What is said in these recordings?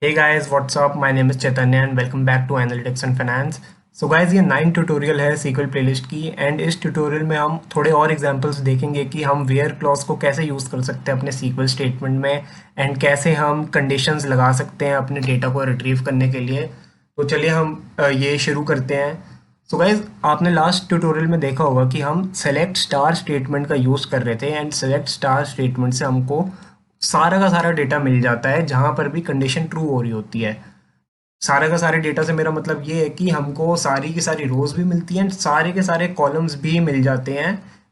Hey guys, what's up? My name is Chaitanya and welcome back to Analytics and Finance. So guys, ये 9 tutorial है sequel playlist की and इस tutorial में हम थोड़े और एग्जांपल्स देखेंगे कि हम वेयर क्लॉज को कैसे यूज़ कर सकते हैं अपने सीक्वल स्टेटमेंट में एंड कैसे हम कंडीशंस लगा सकते हैं अपने डेटा को रिट्रीव करने के लिए। तो चलिए हम ये शुरू करते हैं। सो गाइज, आपने लास्ट ट्यूटोरियल में देखा होगा कि हम सेलेक्ट स्टार स्टेटमेंट का यूज़ कर रहे थे एंड सेलेक्ट स्टार स्टेटमेंट से हमको सारा का सारा डेटा मिल जाता है जहाँ पर भी कंडीशन ट्रू हो रही होती है। सारे का सारे डेटा से मेरा मतलब ये है कि हमको सारी की सारी रोज भी मिलती हैं, सारे के सारे कॉलम्स भी मिल जाते हैं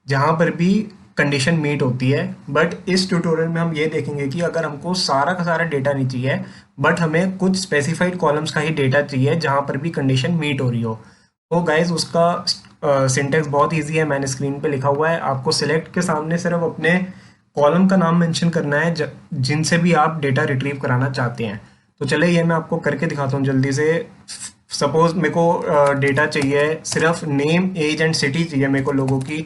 जहाँ पर भी कंडीशन मीट होती है। बट इस ट्यूटोरियल में हम ये देखेंगे कि अगर हमको सारा का सारा डेटा नहीं चाहिए बट हमें कुछ स्पेसिफाइड कॉलम्स का ही डेटा चाहिए जहाँ पर भी कंडीशन मीट हो रही हो, तो गाइज उसका सिंटेक्स बहुत ईजी है, मैंने स्क्रीन पे लिखा हुआ है। आपको सिलेक्ट के सामने सिर्फ अपने कॉलम का नाम मेंशन करना है जिनसे भी आप डेटा रिट्रीव कराना चाहते हैं। तो चले ये मैं आपको करके दिखाता हूँ जल्दी से। सपोज मेरे को डेटा चाहिए, सिर्फ नेम एज एंड सिटी चाहिए मेरे को लोगों की।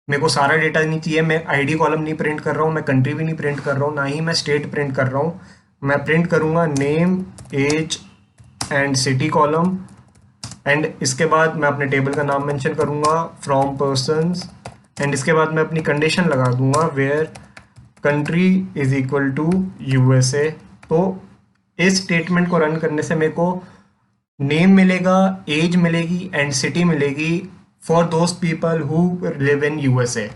मेरे को सारा डेटा नहीं चाहिए, मैं आईडी कॉलम नहीं प्रिंट कर रहा हूँ, मैं कंट्री भी नहीं प्रिंट कर रहा हूँ, ना ही मैं स्टेट प्रिंट कर रहा हूँ। मैं प्रिंट करूँगा name age and city column and इसके बाद मैं अपने टेबल का नाम मेंशन करूँगा फ्रॉम पर्सन्स एंड इसके बाद मैं अपनी कंडीशन लगा दूंगा where country is equal to USA. तो इस स्टेटमेंट को रन करने से मेरे को नेम मिलेगा, एज मिलेगी एंड सिटी मिलेगी for those people who live in USA.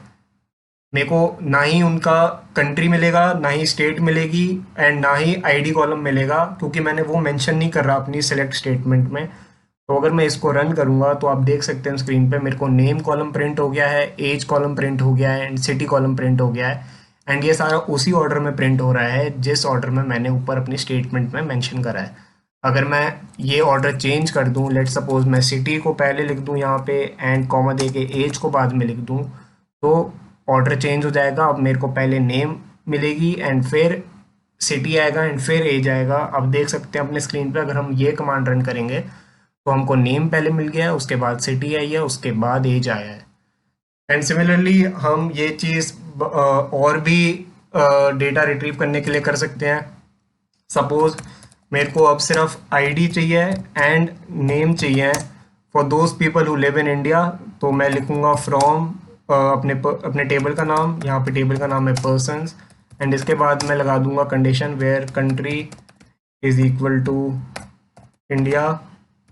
मेरे को ना ही उनका कंट्री मिलेगा, ना ही स्टेट मिलेगी एंड ना ही आईडी कॉलम मिलेगा, क्योंकि मैंने वो मेंशन नहीं कर रहा अपनी सेलेक्ट स्टेटमेंट में। तो अगर मैं इसको रन करूंगा तो आप देख सकते हैं स्क्रीन पे मेरे को नेम कॉलम प्रिंट हो गया है, एज कॉलम प्रिंट हो गया है एंड सिटी कॉलम प्रिंट हो गया है एंड ये सारा उसी ऑर्डर में प्रिंट हो रहा है जिस ऑर्डर में मैंने ऊपर अपनी स्टेटमेंट में मेंशन करा है। अगर मैं ये ऑर्डर चेंज कर दूं, लेट सपोज मैं सिटी को पहले लिख दूं यहाँ पे एंड कॉमा दे के एज को बाद में लिख दूं, तो ऑर्डर चेंज हो जाएगा। अब मेरे को पहले नेम मिलेगी एंड फिर सिटी आएगा एंड फिर एज आएगा। अब देख सकते हैं अपने स्क्रीन पे अगर हम ये कमांड रन करेंगे तो हमको नेम पहले मिल गया है, उसके बाद सिटी आई है, उसके बाद एज आया है। एंड सिमिलरली हम ये चीज़ और भी डेटा रिट्रीव करने के लिए कर सकते हैं। सपोज मेरे को अब सिर्फ आईडी चाहिए एंड नेम चाहिए for those people who live in India, तो मैं लिखूंगा फ्रॉम अपने टेबल का नाम, यहाँ पे टेबल का नाम है पर्सन्स एंड इसके बाद मैं लगा दूंगा condition where country is equal to India.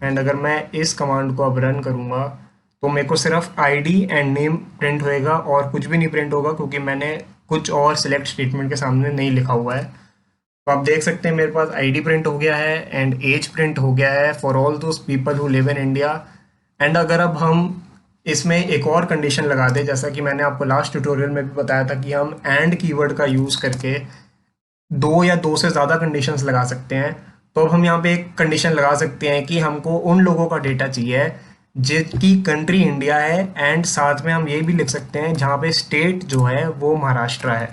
And अगर मैं इस कमांड को अब रन करूँगा तो मेरे को सिर्फ आईडी एंड नेम प्रिंट होएगा और कुछ भी नहीं प्रिंट होगा, क्योंकि मैंने कुछ और सिलेक्ट स्टेटमेंट के सामने नहीं लिखा हुआ है। तो आप देख सकते हैं मेरे पास आईडी प्रिंट हो गया है एंड एज प्रिंट हो गया है for all those people who live in India. And अगर अब हम इसमें एक और कंडीशन लगा दें, जैसा कि मैंने आपको लास्ट ट्यूटोरियल में भी बताया था कि हम एंड कीवर्ड का यूज़ करके दो या दो से ज़्यादा कंडीशंस लगा सकते हैं। तो अब हम यहाँ पे एक कंडीशन लगा सकते हैं कि हमको उन लोगों का डेटा चाहिए जिनकी कंट्री इंडिया है एंड साथ में हम ये भी लिख सकते हैं जहाँ पे स्टेट जो है वो महाराष्ट्र है।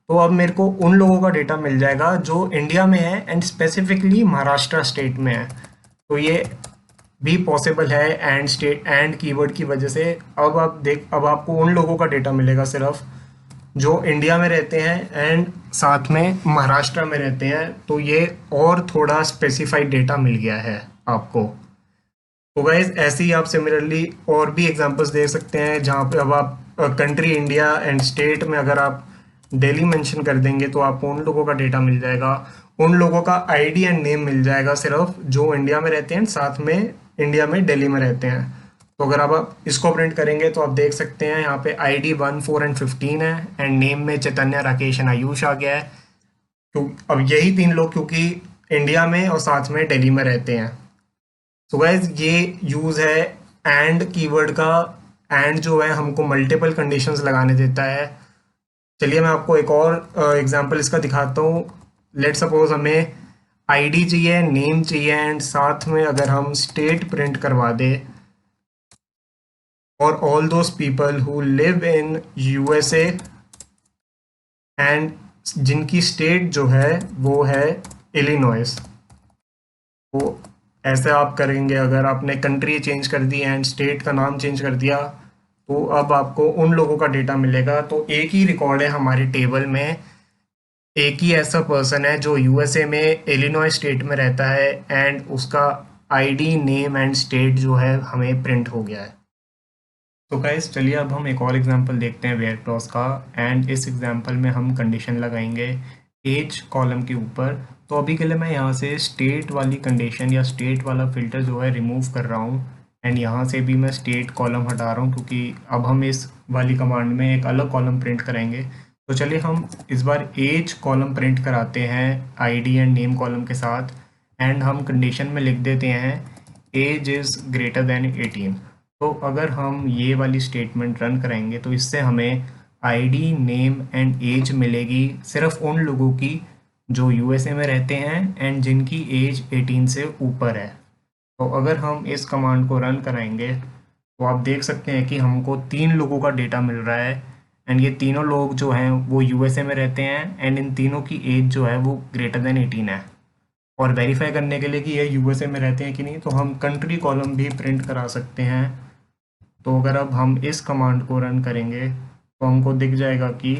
तो अब मेरे को उन लोगों का डेटा मिल जाएगा जो इंडिया में है एंड स्पेसिफिकली महाराष्ट्र स्टेट में है। तो ये भी पॉसिबल है एंड स्टेट एंड कीवर्ड की वजह से। अब आपको उन लोगों का डेटा मिलेगा सिर्फ जो इंडिया में रहते हैं एंड साथ में महाराष्ट्र में रहते हैं। तो ये और थोड़ा स्पेसिफाइड डेटा मिल गया है आपको। तो गाइज ऐसे ही आप सिमिलरली और भी एग्जांपल्स दे सकते हैं जहाँ पे अब आप कंट्री इंडिया एंड स्टेट में अगर आप दिल्ली मेंशन कर देंगे तो आपको उन लोगों का डेटा मिल जाएगा, उन लोगों का आईडी एंड नेम मिल जाएगा सिर्फ जो इंडिया में रहते हैं, साथ में इंडिया में दिल्ली में रहते हैं। तो अगर आप इसको प्रिंट करेंगे तो आप देख सकते हैं यहाँ पे आईडी 1, 4 एंड 15 है एंड नेम में चैतन्य, राकेश एंड आयुष आ गया है। तो अब यही 3 लोग क्योंकि इंडिया में और साथ में दिल्ली में रहते हैं। तो गाइज ये यूज़ है एंड कीवर्ड का। एंड जो है हमको मल्टीपल कंडीशंस लगाने देता है। चलिए मैं आपको एक और एग्जांपल इसका दिखाता हूँ। लेट सपोज हमें आईडी चाहिए, नेम चाहिए एंड साथ में अगर हम स्टेट प्रिंट करवा दे और all those people who live in USA and जिनकी स्टेट जो है वो है इलिनॉइस। तो ऐसे आप करेंगे, अगर आपने कंट्री चेंज कर दी एंड स्टेट का नाम चेंज कर दिया तो अब आपको उन लोगों का डेटा मिलेगा। तो एक ही रिकॉर्ड है हमारे टेबल में एक ही ऐसा पर्सन है जो यूएसए में इलिनॉय स्टेट में रहता है एंड उसका आईडी नेम एंड स्टेट जो है हमें प्रिंट हो गया है। तो गाइस चलिए अब हम एक और एग्जांपल देखते हैं वेयर क्लॉज का। एंड इस एग्जांपल में हम कंडीशन लगाएंगे एज कॉलम के ऊपर। तो अभी के लिए मैं यहाँ से स्टेट वाली कंडीशन या स्टेट वाला फिल्टर जो है रिमूव कर रहा हूँ। एंड यहाँ से भी मैं स्टेट कॉलम हटा रहा हूँ क्योंकि अब हम इस वाली कमांड में एक अलग कॉलम प्रिंट करेंगे। तो चलिए हम इस बार एज कॉलम प्रिंट कराते हैं आईडी एंड नेम कॉलम के साथ। एंड हम कंडीशन में लिख देते हैं एज इज़ ग्रेटर देन 18। तो अगर हम ये वाली स्टेटमेंट रन करेंगे तो इससे हमें आईडी नेम एंड एज मिलेगी सिर्फ उन लोगों की जो यूएसए में रहते हैं एंड जिनकी एज 18 से ऊपर है। तो अगर हम इस कमांड को रन कराएंगे तो आप देख सकते हैं कि हमको 3 लोगों का डेटा मिल रहा है। एंड ये तीनों लोग जो हैं वो यूएसए में रहते हैं एंड इन तीनों की एज जो है वो ग्रेटर देन 18 है। और वेरीफाई करने के लिए कि ये यूएसए में रहते हैं कि नहीं, तो हम कंट्री कॉलम भी प्रिंट करा सकते हैं। तो अगर अब हम इस कमांड को रन करेंगे तो हमको दिख जाएगा कि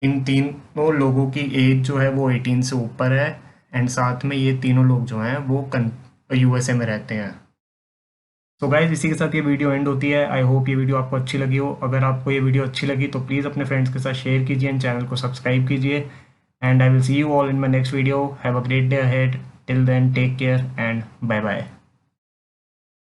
इन तीनों लोगों की एज जो है वो 18 से ऊपर है एंड साथ में ये तीनों लोग जो हैं वो यूएसए में रहते हैं। तो गाइज इसी के साथ ये वीडियो एंड होती है। आई होप ये वीडियो आपको अच्छी लगी हो। अगर आपको ये वीडियो अच्छी लगी तो प्लीज़ अपने फ्रेंड्स के साथ शेयर कीजिए एंड चैनल को सब्सक्राइब कीजिए। And I will see you all in my next video. Have a great day ahead. Till then take care and bye bye.